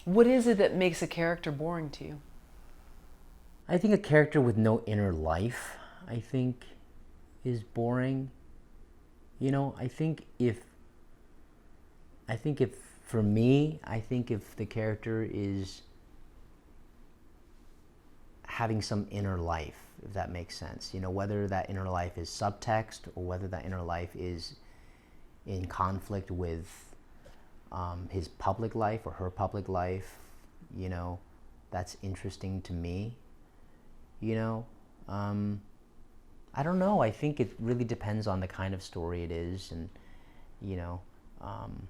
What is it that makes a character boring to you? I think a character with no inner life, I think, is boring. You know, I think if, for me, I think if the character is having some inner life, if that makes sense, you know, whether that inner life is subtext or whether that inner life is in conflict with his public life or her public life, you know, that's interesting to me, you know. I don't know. I think it really depends on the kind of story it is, and you know, um,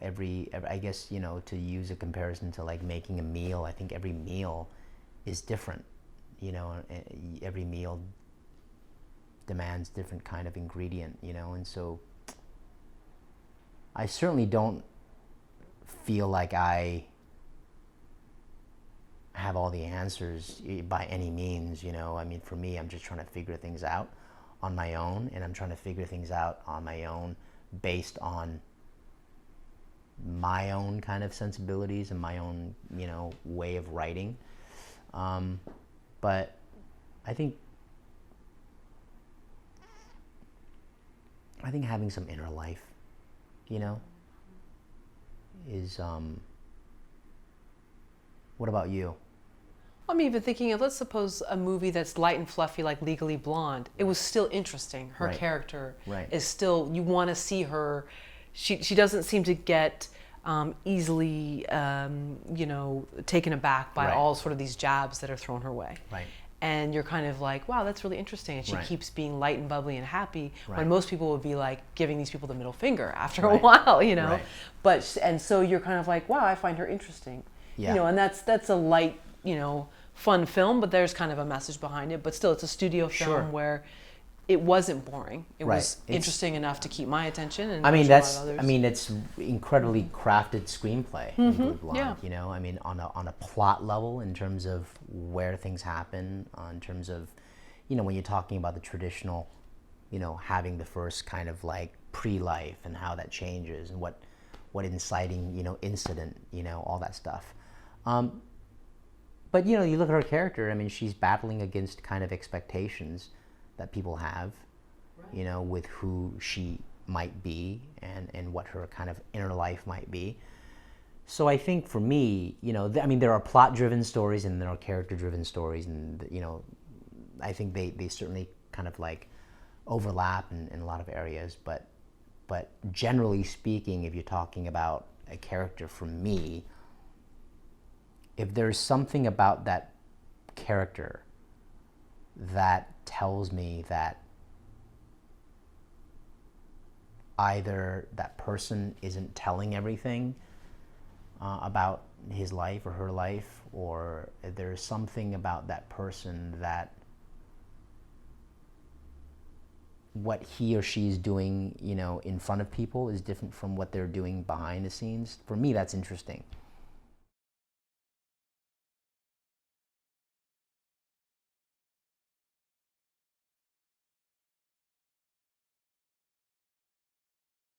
every I guess, to use a comparison to like making a meal. I think every meal is different. You know, every meal demands different kind of ingredient. You know, and so I certainly don't feel like I have all the answers by any means. You know, I mean, for me, I'm just trying to figure things out on my own, and I'm trying to figure things out on my own based on my own kind of sensibilities and my own, way of writing. But I think having some inner life, you know, is. What about you? I'm even thinking of, let's suppose, a movie that's light and fluffy like Legally Blonde. It was still interesting. Her Right. character Right. is still, you want to see her. She doesn't seem to get easily, taken aback by Right. all sort of these jabs that are thrown her way. Right. And you're kind of like, wow, that's really interesting. And she Right. keeps being light and bubbly and happy, Right. when most people would be like giving these people the middle finger after a Right. while, you know. Right. And so you're kind of like, wow, I find her interesting. Yeah. You know, and that's a light, fun film, but there's kind of a message behind it. But still, it's a studio film Sure. where it wasn't boring. It Right. was interesting enough to keep my attention. And I mean, I'm sure a lot of others. it's incredibly crafted screenplay in Good Blonde. yeah. You know, I mean, on a plot level, in terms of where things happen, in terms of, when you're talking about the traditional, having the first kind of like pre-life and how that changes and what inciting, incident, all that stuff. But you look at her character. I mean, she's battling against kind of expectations that people have, with who she might be and what her kind of inner life might be. So I think for me, there are plot-driven stories and there are character-driven stories, and I think they certainly kind of like overlap in a lot of areas. But generally speaking, if you're talking about a character, for me, if there's something about that character that tells me that either that person isn't telling everything about his life or her life, or there's something about that person that what he or she is doing, in front of people is different from what they're doing behind the scenes. For me, that's interesting.